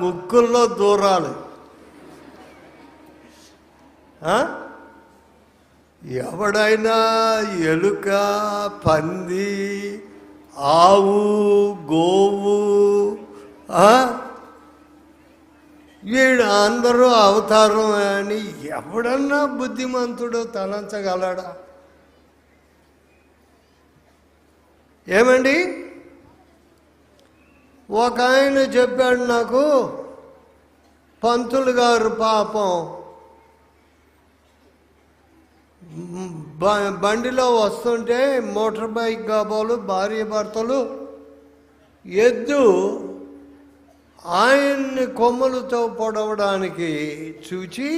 ముక్కుల్లో దూరాలు. ఎవడైనా ఎలుక, పంది, ఆవు, గోవు, వీడు అందరూ అవతారం అని ఎవడన్నా బుద్ధిమంతుడు తలంచగలడా? ఏమండి, ఒక ఆయన చెప్పాడు నాకు, పంతులు గారు పాపం బండిలో వస్తుంటే మోటార్ బైక్ కాబోలు భార్య భర్తలు ఎద్దు ఆయన్ని కొమ్మలతో పొడవడానికి చూచి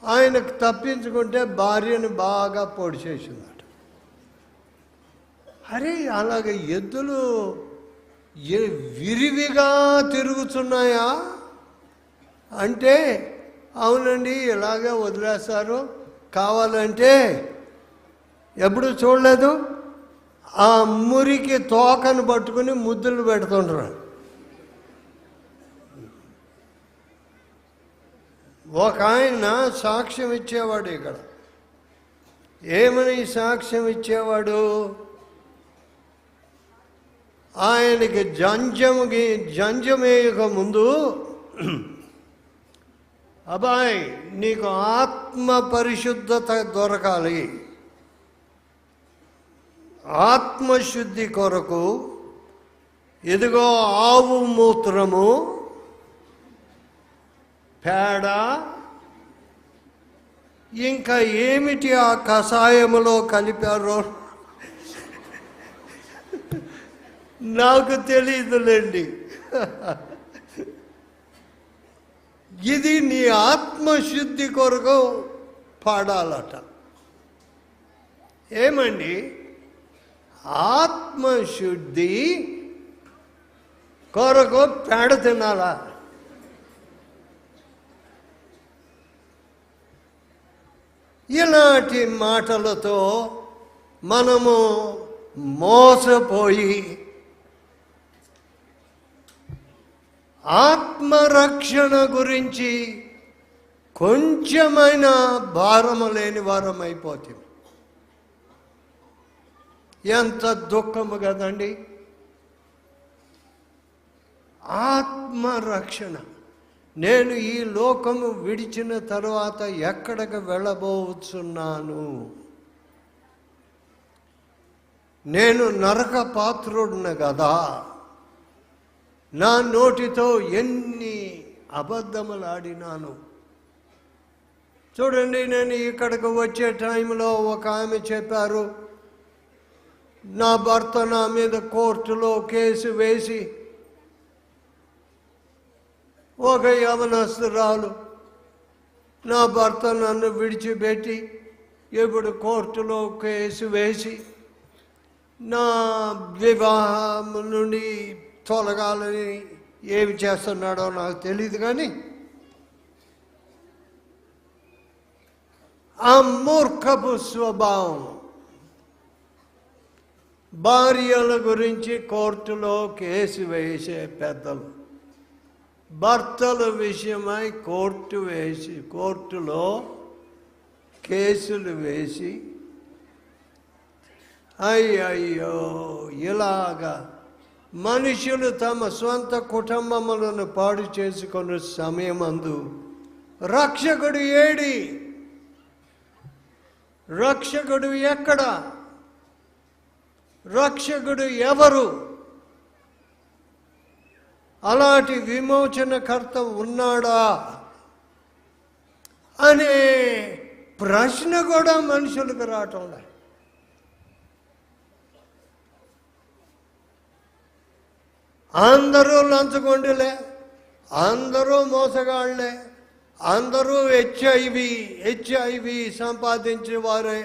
ఆయనకు తప్పించుకుంటే భార్యను బాగా పొడిచేసిందట. అరే, అలాగే ఎద్దులు విరివిగా తిరుగుతున్నాయా అంటే, అవునండి ఇలాగే వదిలేస్తారు, కావాలంటే ఎప్పుడు చూడలేదు, ఆ మురికి తోకను పట్టుకుని ముద్దులు పెడుతుంటారు. ఒక ఆయన సాక్ష్యం ఇచ్చేవాడు ఇక్కడ. ఏమని సాక్ష్యం ఇచ్చేవాడు? ఆయనకి జంజమేయక ముందు, అబ్బాయి నీకు ఆత్మ పరిశుద్ధత దొరకాలి, ఆత్మశుద్ధి కొరకు ఇదిగో ఆవు మూత్రము, పేడ, ఇంకా ఏమిటి ఆ కషాయములో కలిపారో నాకు తెలియదులేండి. ఇది నీ ఆత్మశుద్ధి కొరకు పాడాలట. ఏమండి, ఆత్మశుద్ధి కొరకు పేడ తినాలా? ఇలాంటి మాటలతో మనము మోసపోయి ఆత్మరక్షణ గురించి కొంచెమైనా భారము లేని వారం అయిపోతుంది. ఎంత దుఃఖము కదండి. ఆత్మరక్షణ. నేను ఈ లోకము విడిచిన తరువాత ఎక్కడికి వెళ్ళబోతున్నాను? నేను నరక పాత్రుడిని కదా. నా నోటితో ఎన్ని అబద్ధములు ఆడినాను. చూడండి, నేను ఇక్కడికి వచ్చే టైంలో ఒక ఆమె చెప్పారు, నా భర్త నా మీద కోర్టులో కేసు వేసి, ఒక యవనస్తురాలు నా భర్త నన్ను విడిచిపెట్టి ఇప్పుడు కోర్టులో కేసు వేసి నా వివాహం నుండి తొలగాలని ఏమి చేస్తున్నాడో నాకు తెలియదు. కానీ ఆ మూర్ఖపు స్వభావం, భార్యల గురించి కోర్టులో కేసు వేసే పెద్దలు, భర్తల విషయమై కోర్టులో కేసులు వేసి, అయ్యయ్యో ఇలాగా మనుషులు తమ స్వంత కుటుంబములను పాడు చేసుకునే సమయమందు రక్షకుడు ఏడి? రక్షకుడు ఎక్కడ? రక్షకుడు ఎవరు? అలాంటి విమోచనకర్త ఉన్నాడా అనే ప్రశ్న కూడా మనుషులకు రావటం లేదు. అందరూ లంచగొండులే, అందరూ మోసగాళ్లే, అందరూ హెచ్ఐవి సంపాదించే వారే.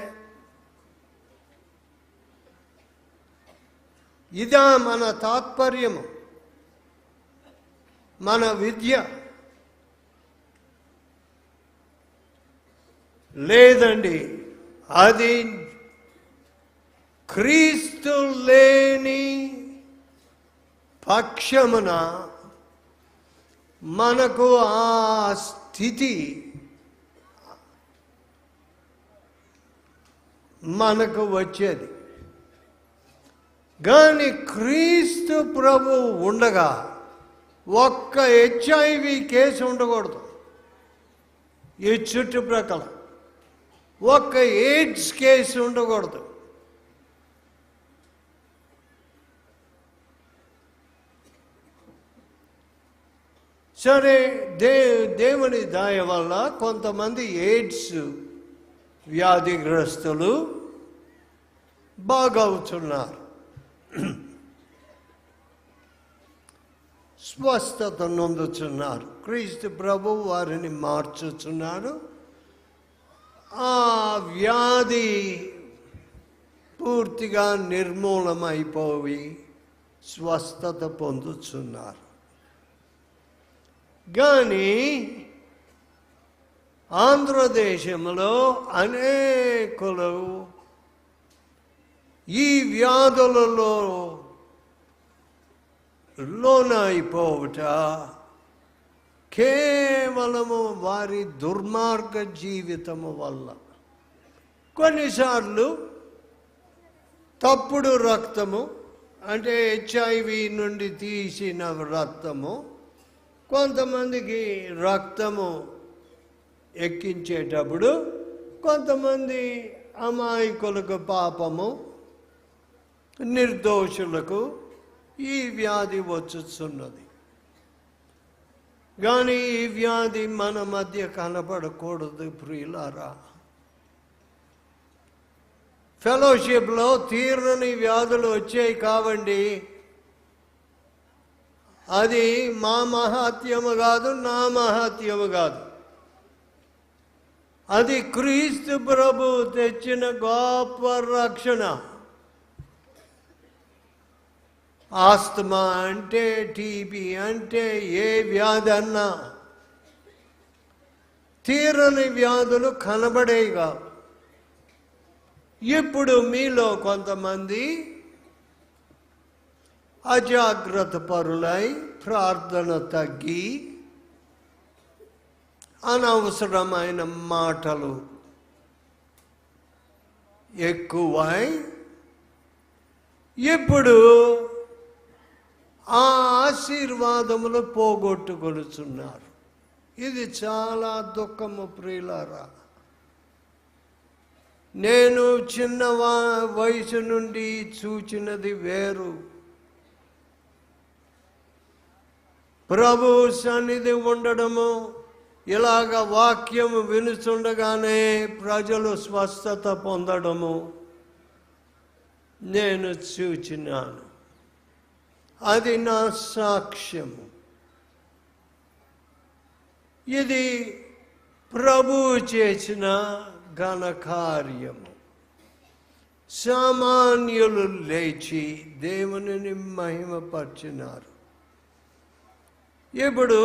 ఇదా మన తాత్పర్యము, మన విద్య? లేదండి. అది క్రీస్తు లేని పక్షమున మనకు ఆ స్థితి మనకు వచ్చేది. కానీ క్రీస్తు ప్రభు ఉండగా ఒక్క HIV కేసు ఉండకూడదు ఈ చుట్టుప్రక్కల, ఒక్క AIDS కేసు ఉండకూడదు. సరే, దేవుని దయ వల్ల కొంతమంది AIDS వ్యాధిగ్రస్తులు బాగవుతున్నారు, స్వస్థత నొందుతున్నారు. క్రీస్తు ప్రభు వారిని మార్చుతున్నారు. ఆ వ్యాధి పూర్తిగా నిర్మూలమైపోయి స్వస్థత పొందుతున్నారు. కానీ ఆంధ్రదేశంలో అనేకులు ఈ వ్యాధులలో లోనైపోవుట కేవలము వారి దుర్మార్గ జీవితము వల్ల. కొన్నిసార్లు తప్పుడు రక్తము, అంటే HIV నుండి తీసిన రక్తము కొంతమందికి రక్తము ఎక్కించేటప్పుడు కొంతమంది అమాయకులకు, పాపము నిర్దోషులకు ఈ వ్యాధి వచ్చుతున్నది. కానీ ఈ వ్యాధి మన మధ్య కనపడకూడదు ప్రియులారా. ఫెలోషిప్లో తీరని వ్యాధులు వచ్చాయి కావండి. అది మా మహాత్యము కాదు, నా మహాత్యము కాదు. అది క్రీస్తు ప్రభు తెచ్చిన గొప్ప రక్షణ. ఆస్తమా అంటే, టీబీ అంటే, ఏ వ్యాధి అన్నా తీరని వ్యాధులు కనబడేగా. ఇప్పుడు మీలో కొంతమంది అజాగ్రత్త పరులై ప్రార్థన తగ్గి అనవసరమైన మాటలు ఎక్కువై ఇప్పుడు ఆ ఆశీర్వాదములు పోగొట్టుకొనుచున్నారు. ఇది చాలా దుఃఖము ప్రియులారా. నేను చిన్న వయసు నుండి చూచినది వేరు. ప్రభు సన్నిధి ఉండడము, ఇలాగ వాక్యము వినుచుండగానే ప్రజలు స్వస్థత పొందడము నేను చూచినాను. అది నా సాక్ష్యము. ఇది ప్రభు చేసిన ఘనకార్యము. సామాన్యులు లేచి దేవునిని మహిమపరిచినారు. ఇప్పుడు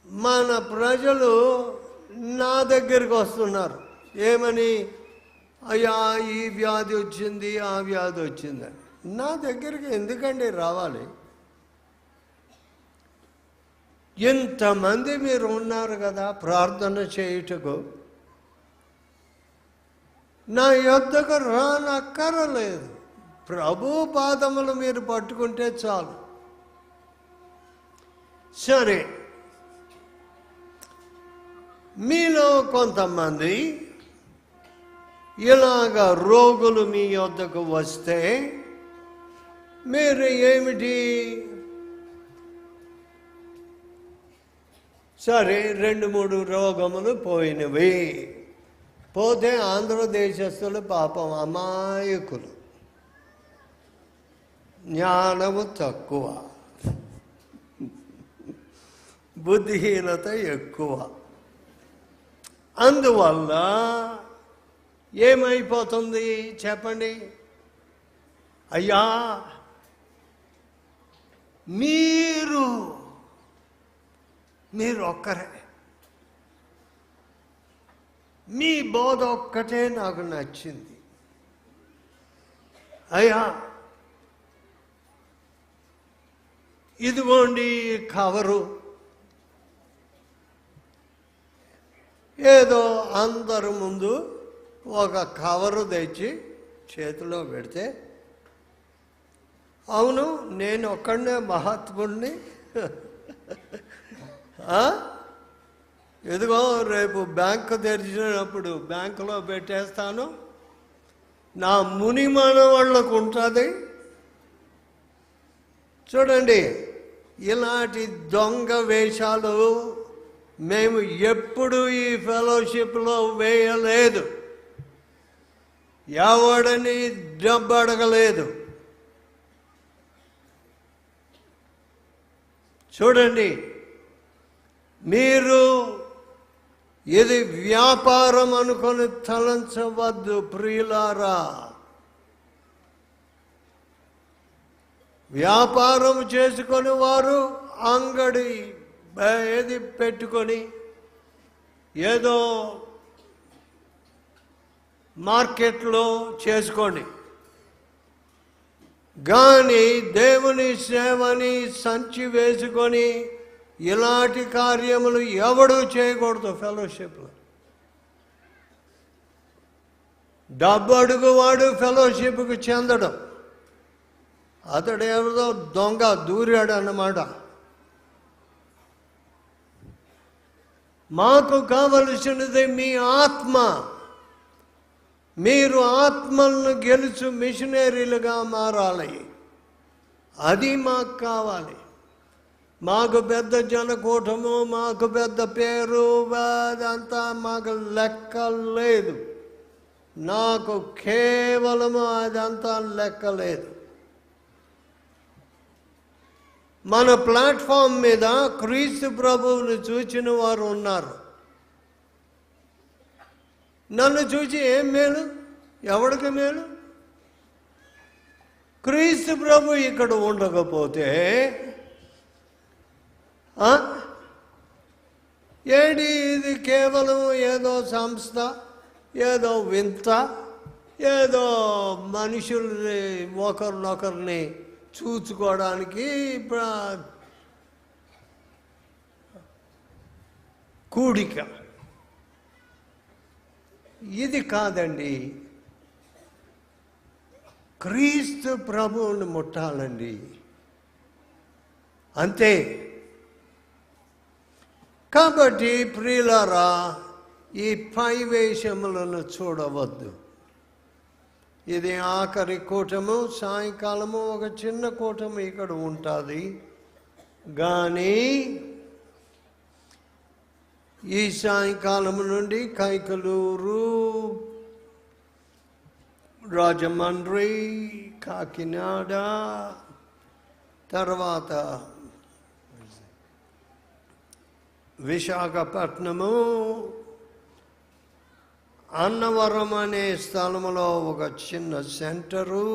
మన ప్రజలు నా దగ్గరికి వస్తున్నారు. ఏమని? అయ్యా, ఈ వ్యాధి వచ్చింది, ఆ వ్యాధి వచ్చిందని. నా దగ్గరికి ఎందుకండి రావాలి? ఎంతమంది మీరు ఉన్నారు కదా ప్రార్థన చేయుటకు. నా యొద్దకు రానక్కరలేదు. ప్రభు పాదములు మీరు పట్టుకుంటే చాలు. సరే, మీలో కొంతమంది ఇలాగ రోగులు మీ యొద్దకు వస్తే మీరు ఏమిటి? సరే, 2-3 రోగములు పోయినవి. పోతే ఆంధ్రదేశస్తులు పాపం అమాయకులు, జ్ఞానము తక్కువ, బుద్ధిహీనత ఎక్కువ. అందువల్ల ఏమైపోతుంది చెప్పండి? అయ్యా, మీరు ఒక్కరే, మీ బోధ ఒక్కటే నాకు నచ్చింది. అయ్యా, ఇదిగోండి కవరు, ఏదో అందరి ముందు ఒక కవరు తెచ్చి చేతిలో పెడితే, అవును నేను ఒక్కడనే మహాత్ముడిని, ఇదిగో రేపు బ్యాంకు తెరిచినప్పుడు బ్యాంకులో పెట్టేస్తాను, నా మునిమాన వాళ్ళకు ఉంటుంది. చూడండి, ఇలాంటి దొంగ వేషాలు మేము ఎప్పుడు ఈ ఫెలోషిప్లో వేయలేదు, ఎవడని డబ్బు అడగలేదు. చూడండి, మీరు ఇది వ్యాపారం అనుకొని తలంచవద్దు ప్రియులారా. వ్యాపారం చేసుకొని వారు అంగడి ఏది పెట్టుకొని ఏదో మార్కెట్లో చేసుకోండి, కానీ దేవుని సేవని సంచి వేసుకొని ఇలాంటి కార్యములు ఎవడు చేయకూడదు. ఫెలోషిప్లో డబ్బు అడుగువాడు ఫెలోషిప్కి చెందడం. అతడు ఎవరిదో దొంగ దూరాడు అన్నమాట. మాకు కావలసినది మీ ఆత్మ. మీరు ఆత్మలను గెలుచు మిషనరీలుగా మారాలి. అది మాకు కావాలి. మాకు పెద్ద జనకూటము, మాకు పెద్ద పేరు, అదంతా మాకు లెక్క లేదు. నాకు కేవలము అదంతా లెక్క లేదు. మన ప్లాట్ఫామ్ మీద క్రీస్తు ప్రభువుని చూచిన వారు ఉన్నారు. నన్ను చూసి ఏం మేలు, ఎవడికి మేలు? క్రీస్తు ప్రభు ఇక్కడ ఉండకపోతే ఏడి ఇది కేవలం ఏదో సంస్థ, ఏదో వింత, ఏదో మనుషుల్ని ఒకరినొకరిని చూసుకోవడానికి కూడిక. ఇది కాదండి. క్రీస్తు ప్రభువుని ముట్టాలండి, అంతే. కాబట్టి ప్రియులారా, ఈ పై వేషములను చూడవద్దు. ఇది ఆఖరి కూటము. సాయంకాలము ఒక చిన్న కూటము ఇక్కడ ఉంటుంది, కానీ ఈ సాయంకాలం నుండి కైకలూరు, రాజమండ్రి, కాకినాడ, తర్వాత విశాఖపట్నము, అన్నవరం అనే స్థలంలో ఒక చిన్న సెంటరు,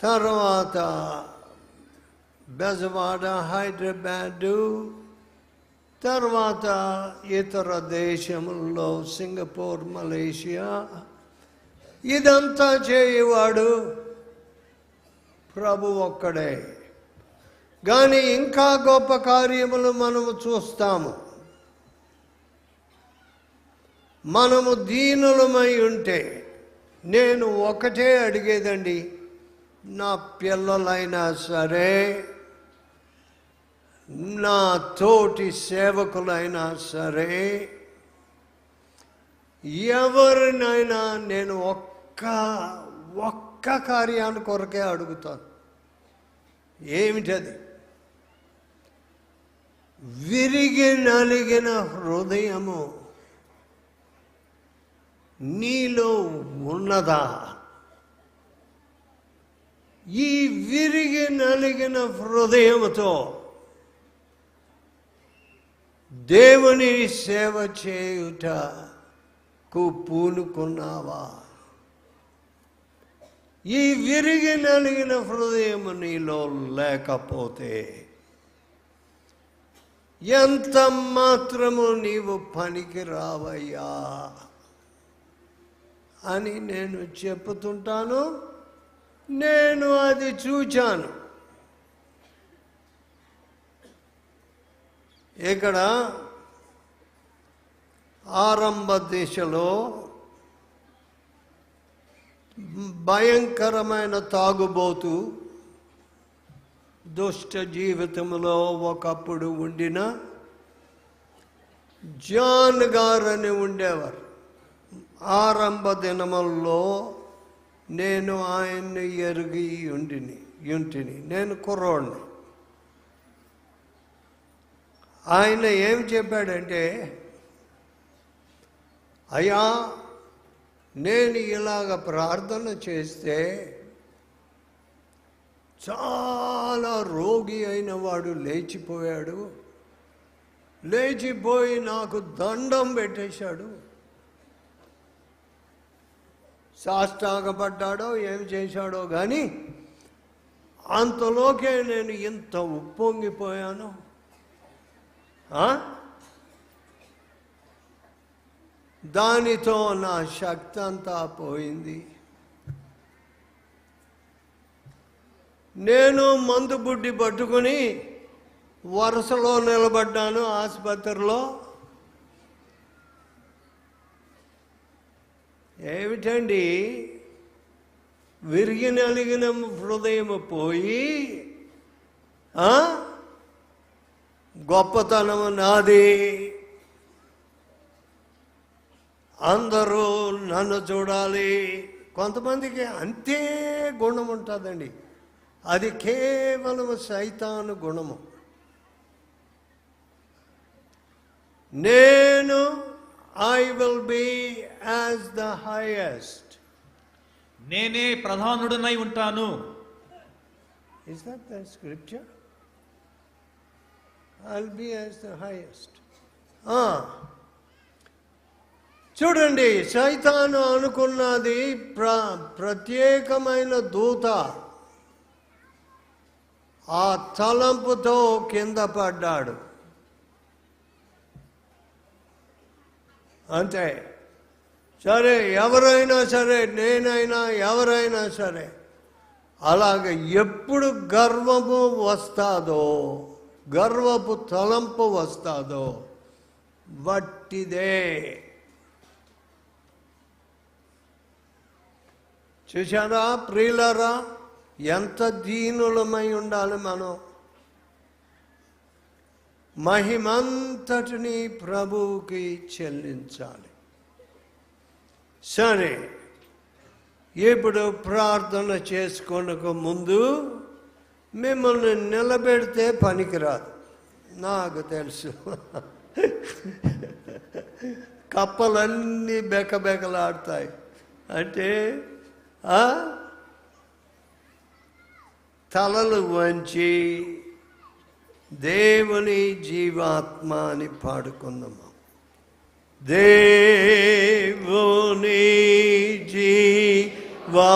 తర్వాత బెజవాడ, హైదరాబాదు, తర్వాత ఇతర దేశముల్లో సింగపూర్, మలేషియా. ఇదంతా చేయవాడు ప్రభు ఒక్కడే. కానీ ఇంకా గొప్ప కార్యములు మనము చూస్తాము. మనము దీనులమై ఉంటే, నేను ఒకటే అడిగేదండి, నా పిల్లలైనా సరే, నా తోటి సేవకులైనా సరే, ఎవరినైనా నేను ఒక్క కార్యాన్ని కొరకే అడుగుతాను. ఏమిటది? విరిగి నలిగిన హృదయము నీలో ఉన్నదా? ఈ విరిగి నలిగిన హృదయముతో దేవుని సేవ చేయుటకు పూనుకున్నావా? ఈ విరిగి నలిగిన హృదయము నీలో లేకపోతే ఎంత మాత్రము నీవు పనికి రావయ్యా అని నేను చెప్పుతుంటాను. నేను అది చూచాను. ఇక్కడ ఆరంభ దిశలో భయంకరమైన తాగుబోతు దుష్ట జీవితంలో ఒకప్పుడు ఉండిన జాన్ గారని ఉండేవారు. ఆరంభ దినముల్లో నేను ఆయన్ని ఎరిగి ఉంటిని. నేను కుర్రోడిని. ఆయన ఏం చెప్పాడంటే, అయ్యా నేను ఇలాగ ప్రార్థన చేస్తే చాలా రోగి అయిన వాడు లేచిపోయాడు, లేచిపోయి నాకు దండం పెట్టేశాడు. సాష్టాంగపడ్డాడో ఏం చేశాడో కానీ అంతలోకే నేను ఇంత ఉప్పొంగిపోయాను. దానితో నా శక్తి అంతా పోయింది. నేను మందు బుడ్డి పట్టుకుని వరుసలో నిలబడ్డాను ఆసుపత్రిలో. ఏమిటండి, విరిగి నలిగిన హృదయం పోయి గొప్పతనం నాది, అందరూ నన్ను చూడాలి. కొంతమందికి అంతే గుణం ఉంటుందండి. అది కేవలం సైతాను గుణము. నేను I will be as the highest. నేనే ప్రధానుడనై ఉంటాను. Is that the scripture? I'll be as the highest. చూడండి, సైతాను అనుకున్నది ప్రత్యేకమైన దూత. ఆ తలంపుతో కింద పడ్డాడు అంతే. సరే, ఎవరైనా సరే, నేనైనా ఎవరైనా సరే, అలాగే ఎప్పుడు గర్వము వస్తాదో, గర్వపు తలంపు వస్తాదో వట్టిదే. చూశారా ప్రియులారా, ఎంత దీనులమై ఉండాలి మనం. మహిమంతటిని ప్రభువుకి చెల్లించాలి. సరే, ఇప్పుడు ప్రార్థన చేసుకోనక ముందు మిమ్మల్ని నిలబెడితే పనికిరాదు, నాకు తెలుసు. కప్పలన్నీ బెకబెకలాడతాయి. అంటే తలలు వంచి దేవుని జీవాత్మ అని పాడుకుందాము. దేవుని జీవా